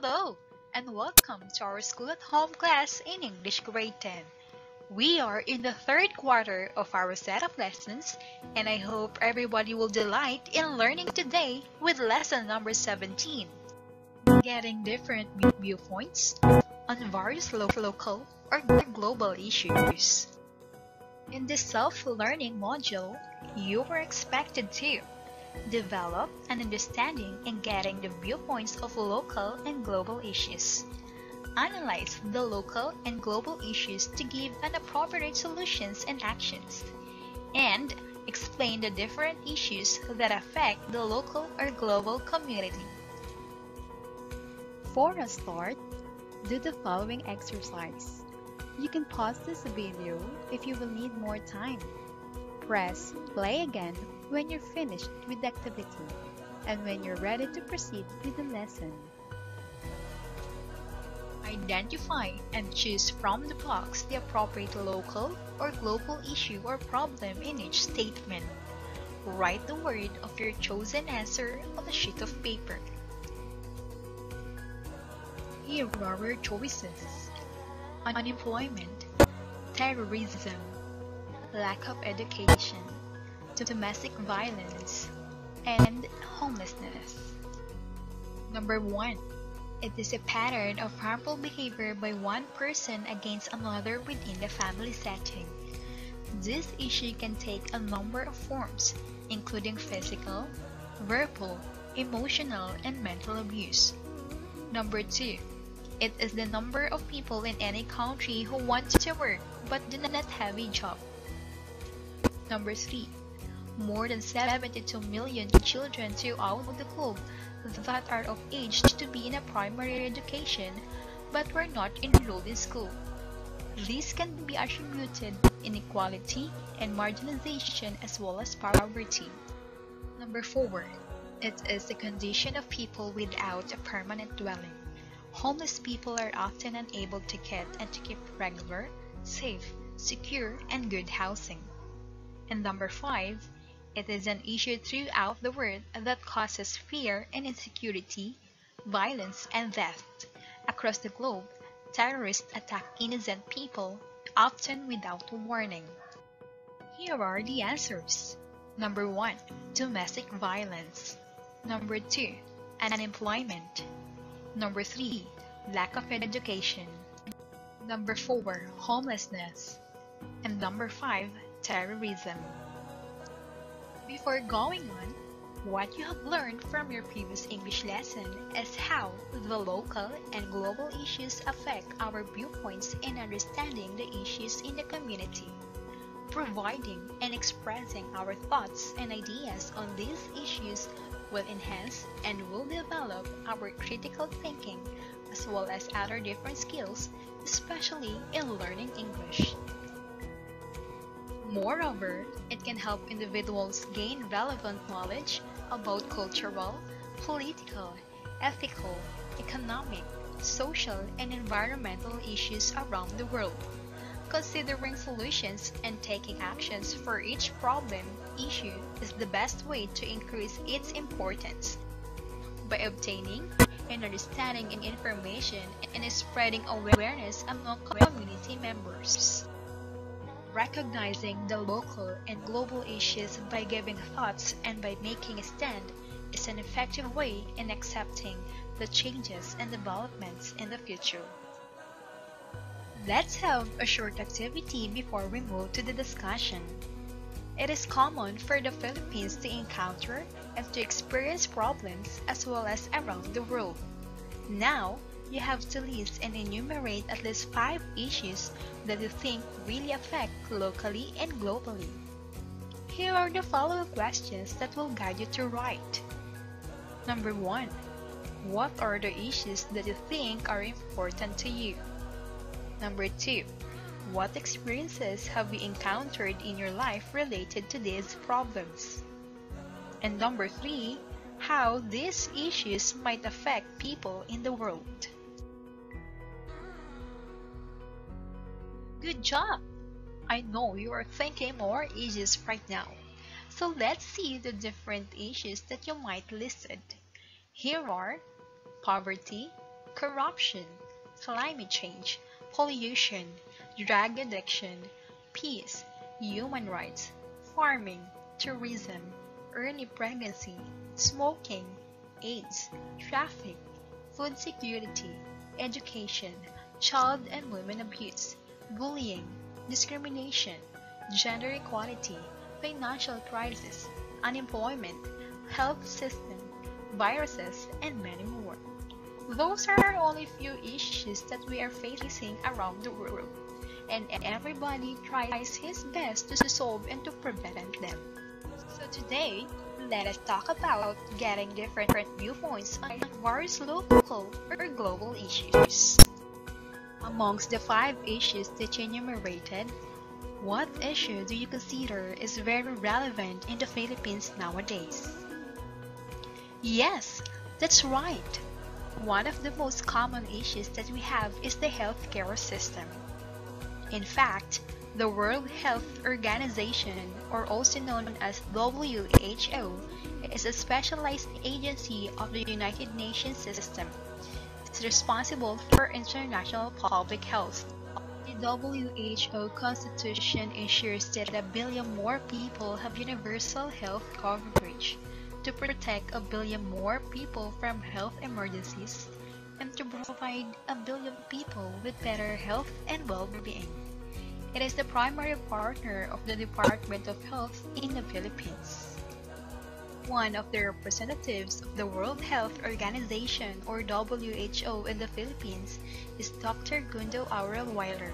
Hello, and welcome to our School at Home class in English Grade 10. We are in the third quarter of our set of lessons, and I hope everybody will delight in learning today with lesson number 17, Getting Different Viewpoints on Various Local or Global Issues. In this self-learning module, you are expected to develop an understanding in getting the viewpoints of local and global issues. Analyze the local and global issues to give an appropriate solutions and actions. And explain the different issues that affect the local or global community. For a start, do the following exercise. You can pause this video if you will need more time. Press play again when you're finished with the activity and when you're ready to proceed with the lesson. Identify and choose from the box the appropriate local or global issue or problem in each statement. Write the word of your chosen answer on a sheet of paper. Here are your choices: unemployment, terrorism, lack of education, domestic violence, and homelessness. Number 1. It is a pattern of harmful behavior by one person against another within the family setting. This issue can take a number of forms, including physical, verbal, emotional, and mental abuse. Number 2. It is the number of people in any country who want to work but do not have a job. Number 3. More than 72 million children throughout the globe that are of age to be in a primary education but were not enrolled in school. These can be attributed inequality and marginalization as well as poverty. Number 4. It is the condition of people without a permanent dwelling. Homeless people are often unable to get and to keep regular, safe, secure, and good housing. And number 5, it is an issue throughout the world that causes fear and insecurity, violence, and death. Across the globe, terrorists attack innocent people, often without warning. Here are the answers. Number 1, domestic violence. Number 2, unemployment. Number 3, lack of education. Number 4, homelessness. And number 5, terrorism. Before going on, what you have learned from your previous English lesson is how the local and global issues affect our viewpoints in understanding the issues in the community. Providing and expressing our thoughts and ideas on these issues will enhance and will develop our critical thinking as well as other different skills, especially in learning English. Moreover, it can help individuals gain relevant knowledge about cultural, political, ethical, economic, social, and environmental issues around the world. Considering solutions and taking actions for each problem issue is the best way to increase its importance. By obtaining and understanding information and spreading awareness among community members. Recognizing the local and global issues by giving thoughts and by making a stand is an effective way in accepting the changes and developments in the future. Let's have a short activity before we move to the discussion. It is common for the Philippines to encounter and to experience problems as well as around the world. Now, you have to list and enumerate at least 5 issues that you think really affect locally and globally. Here are the following questions that will guide you to write. Number 1. What are the issues that you think are important to you? Number 2. What experiences have you encountered in your life related to these problems? And number 3. How these issues might affect people in the world. Good job! I know you are thinking more issues right now. So let's see the different issues that you might listed. Here are poverty, corruption, climate change, pollution, drug addiction, peace, human rights, farming, tourism, early pregnancy, smoking, AIDS, traffic, food security, education, child and women abuse, bullying, discrimination, gender equality, financial crisis, unemployment, health system, viruses, and many more. Those are only a few issues that we are facing around the world, and everybody tries his best to solve and to prevent them. So today, let us talk about getting different viewpoints on various local or global issues. Amongst the 5 issues that you enumerated, what issue do you consider is very relevant in the Philippines nowadays? Yes, that's right. One of the most common issues that we have is the healthcare system. In fact, the World Health Organization, or also known as WHO, is a specialized agency of the United Nations system. It's responsible for international public health. The WHO Constitution ensures that 1 billion more people have universal health coverage, to protect 1 billion more people from health emergencies, and to provide 1 billion people with better health and well-being. It is the primary partner of the Department of Health in the Philippines. One of the representatives of the World Health Organization, or WHO, in the Philippines is Dr. Gundo Aurel Weiler,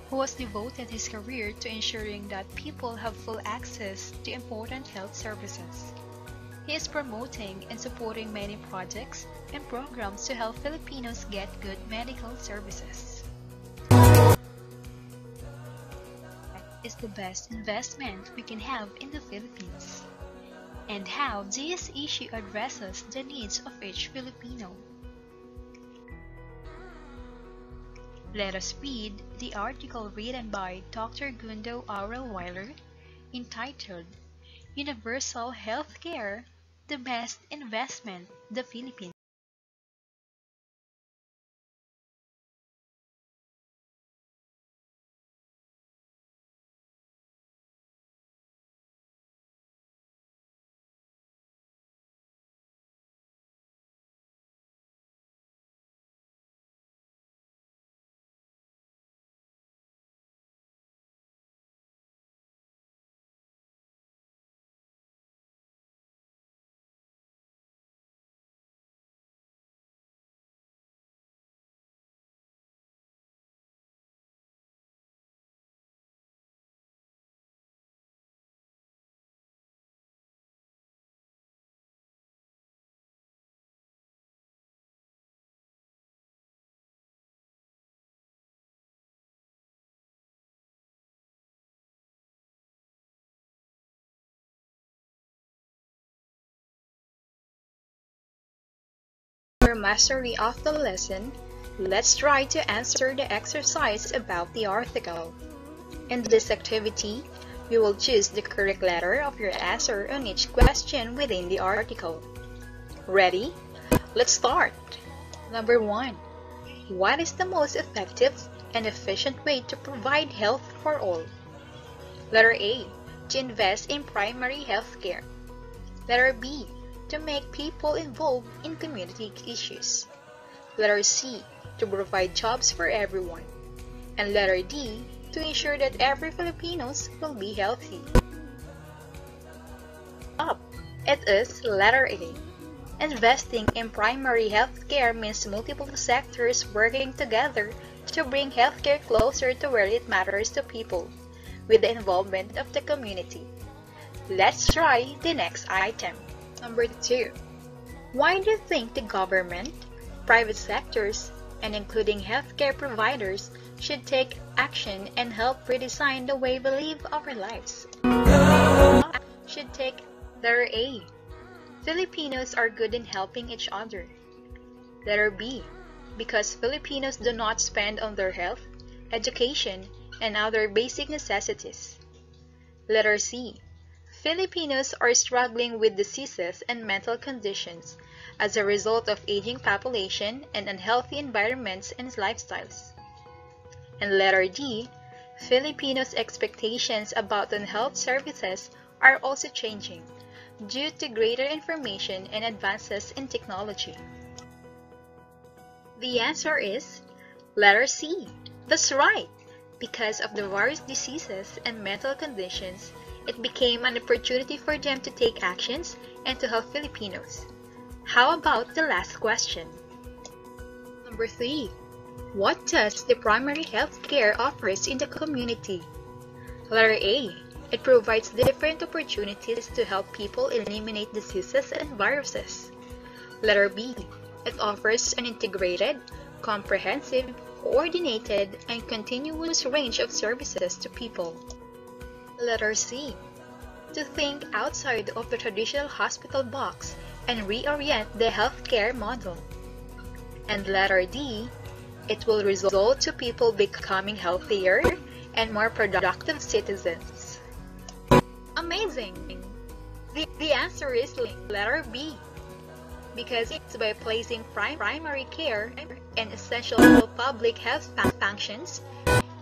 who has devoted his career to ensuring that people have full access to important health services. He is promoting and supporting many projects and programs to help Filipinos get good medical services. What is the best investment we can have in the Philippines? And how this issue addresses the needs of each Filipino? Let us read the article written by Dr. Gundo Aurel Weiler entitled Universal Healthcare, the Best Investment, the Philippines. For mastery of the lesson, let's try to answer the exercise about the article. In this activity, you will choose the correct letter of your answer on each question within the article. Ready? Let's start! Number 1. What is the most effective and efficient way to provide health for all? Letter A. To invest in primary health care. Letter B. To make people involved in community issues. Letter C. To provide jobs for everyone. And letter D. To ensure that every Filipinos will be healthy. Up. It is letter A. Investing in primary health care means multiple sectors working together to bring healthcare closer to where it matters to people, with the involvement of the community. Let's try the next item. Number 2. Why do you think the government, private sectors, and including healthcare providers should take action and help redesign the way we live our lives? Should take letter A. Filipinos are good in helping each other. Letter B. Because Filipinos do not spend on their health, education, and other basic necessities. Letter C. Filipinos are struggling with diseases and mental conditions as a result of aging population and unhealthy environments and lifestyles. And letter D, Filipinos' expectations about health services are also changing due to greater information and advances in technology. The answer is letter C. That's right. Because of the various diseases and mental conditions, it became an opportunity for them to take actions and to help Filipinos. How about the last question? Number 3. What does the primary health care offers in the community? Letter A. It provides different opportunities to help people eliminate diseases and viruses. Letter B. It offers an integrated, comprehensive, coordinated, and continuous range of services to people. Letter C. To think outside of the traditional hospital box and reorient the healthcare model. And letter D. It will result to people becoming healthier and more productive citizens. Amazing! The answer is letter B. Because it's by placing primary care and essential public health functions,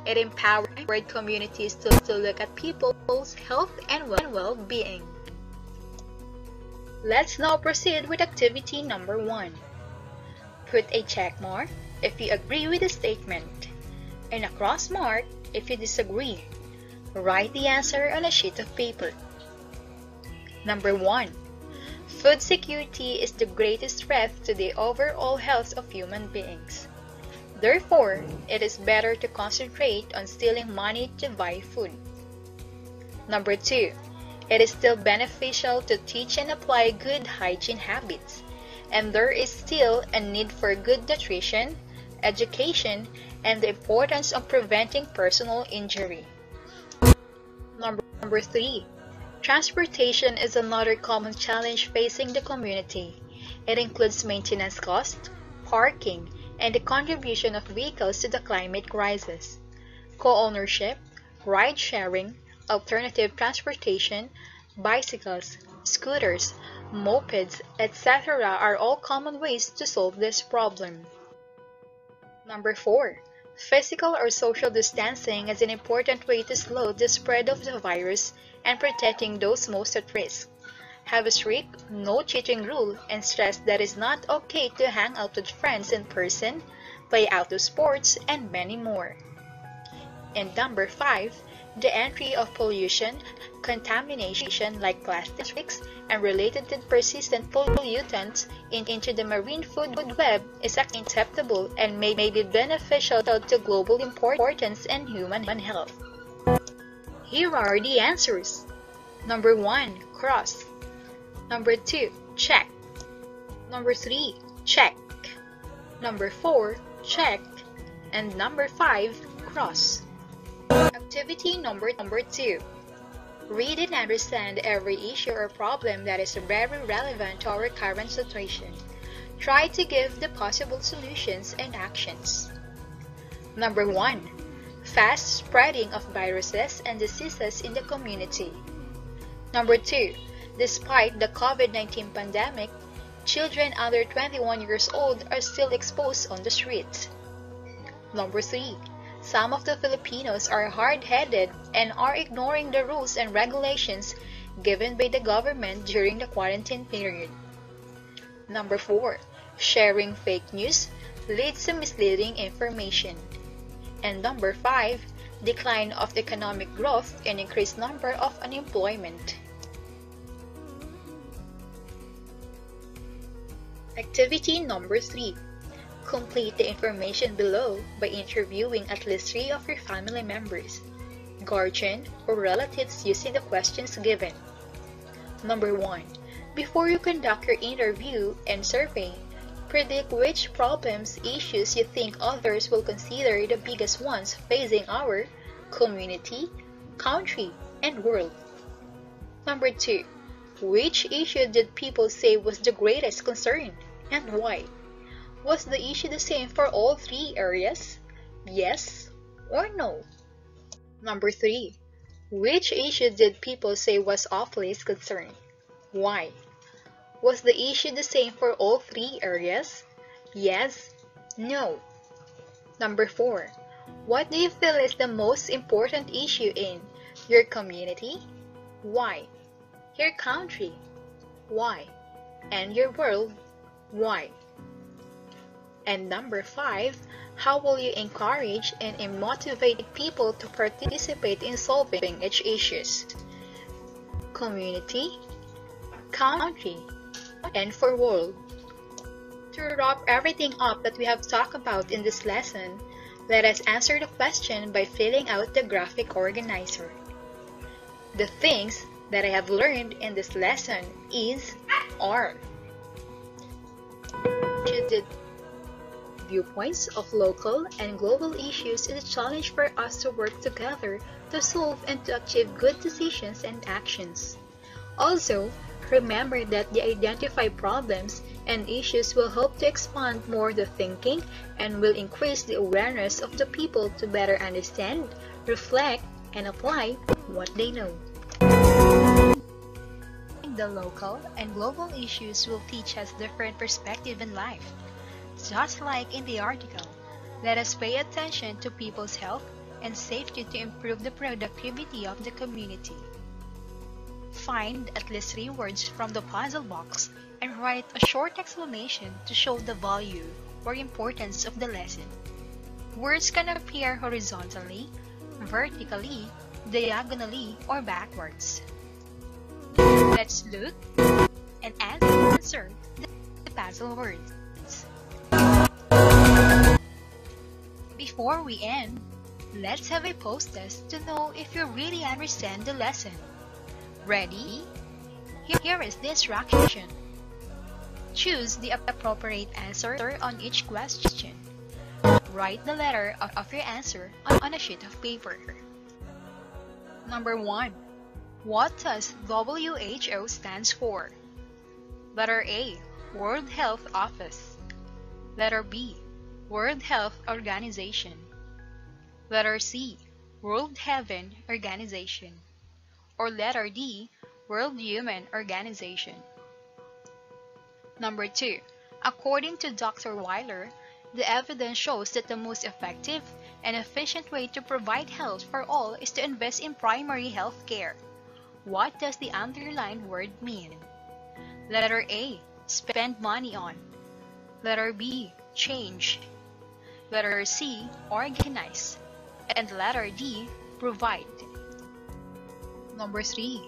it empowered communities to look at people's health and well-being. Let's now proceed with activity number 1. Put a check mark if you agree with the statement, and a cross mark if you disagree. Write the answer on a sheet of paper. Number 1. Food security is the greatest threat to the overall health of human beings. Therefore, it is better to concentrate on stealing money to buy food. Number 2. It is still beneficial to teach and apply good hygiene habits, and there is still a need for good nutrition, education, and the importance of preventing personal injury. Number 3. Transportation is another common challenge facing the community. It includes maintenance costs, parking, and the contribution of vehicles to the climate crisis. Co-ownership, ride-sharing, alternative transportation, bicycles, scooters, mopeds, etc. are all common ways to solve this problem. Number 4. Physical or social distancing is an important way to slow the spread of the virus and protecting those most at risk. Have a strict no cheating rule and stress that it's not okay to hang out with friends in person, play outdoor sports, and many more. And number 5, the entry of pollution, contamination like plastics and related persistent pollutants into the marine food web is acceptable and may be beneficial to global importance and human health. Here are the answers. Number 1, cross. Number 2, check. Number 3, check. Number 4, check. And number 5, cross. Activity number 2. Read and understand every issue or problem that is very relevant to our current situation. Try to give the possible solutions and actions. Number 1. Fast spreading of viruses and diseases in the community. Number 2. Despite the COVID-19 pandemic, children under 21 years old are still exposed on the streets. Number 3. Some of the Filipinos are hard-headed and are ignoring the rules and regulations given by the government during the quarantine period. Number 4. Sharing fake news leads to misleading information. And number 5. Decline of economic growth and increased number of unemployment. Activity number 3. Complete the information below by interviewing at least 3 of your family members, guardian, or relatives using the questions given. Number 1. Before you conduct your interview and survey, predict which problems, issues you think others will consider the biggest ones facing our community, country, and world. Number 2. Which issue did people say was the greatest concern, and why? Was the issue the same for all 3 areas? Yes or no? Number 3. Which issue did people say was of least concern? Why? Was the issue the same for all three areas? Yes? No? Number 4. What do you feel is the most important issue in your community? Why? Your country? Why? And your world? Why? And number 5, how will you encourage and motivate people to participate in solving each issues? Community, country, and for world. To wrap everything up that we have talked about in this lesson, let us answer the question by filling out the graphic organizer. The things that I have learned in this lesson are the viewpoints of local and global issues is a challenge for us to work together to solve and to achieve good decisions and actions. Also, remember that the identified problems and issues will help to expand more the thinking and will increase the awareness of the people to better understand, reflect, and apply what they know. The local and global issues will teach us different perspectives in life. Just like in the article, let us pay attention to people's health and safety to improve the productivity of the community. Find at least 3 words from the puzzle box and write a short explanation to show the value or importance of the lesson. Words can appear horizontally, vertically, diagonally, or backwards. Let's look and answer the puzzle words. Before we end, let's have a post-test to know if you really understand the lesson. Ready? Here is the instruction. Choose the appropriate answer on each question. Write the letter of your answer on a sheet of paper. Number 1. What does WHO stands for? Letter A, World Health Office. Letter B, World Health Organization. Letter C, World Health Organization. Or letter D, World Human Organization. Number 2. According to Dr. Weiler, the evidence shows that the most effective and efficient way to provide health for all is to invest in primary health care. What does the underlined word mean? Letter A, spend money on. Letter B, change. Letter C, organize. And letter D, provide. Number 3.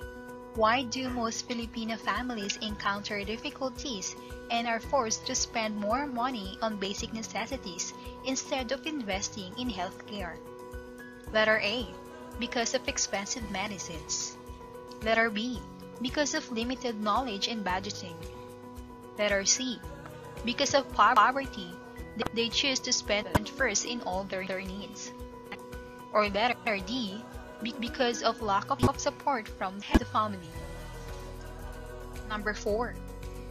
Why do most Filipino families encounter difficulties and are forced to spend more money on basic necessities instead of investing in healthcare? Letter A, because of expensive medicines. Letter B, because of limited knowledge in budgeting. Letter C, because of poverty, they choose to spend first in all their needs. Or letter D, because of lack of support from the family. Number 4.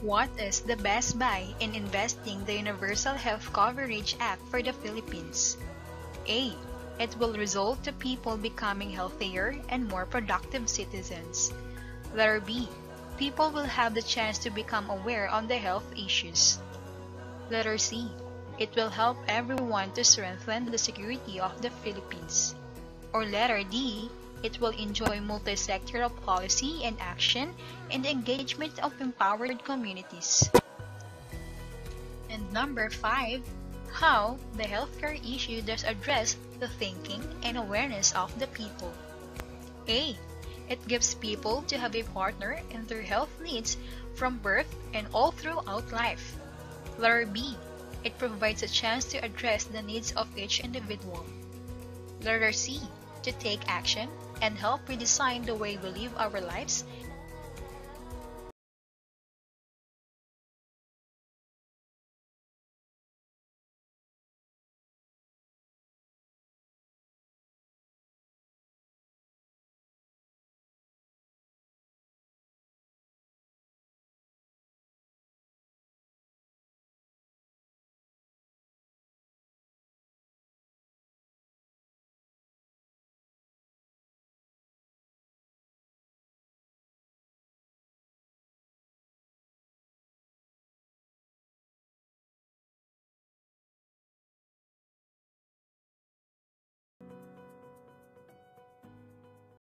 What is the best buy in investing the Universal Health Coverage Act for the Philippines? A. It will result to people becoming healthier and more productive citizens. Letter B. People will have the chance to become aware on the health issues. Letter C. It will help everyone to strengthen the security of the Philippines. Or letter D. It will enjoy multi-sectoral policy and action and the engagement of empowered communities. And number 5. How the healthcare issue does address the thinking and awareness of the people. A. It gives people to have a partner in their health needs from birth and all throughout life. Letter B. It provides a chance to address the needs of each individual. Letter C. To take action and help redesign the way we live our lives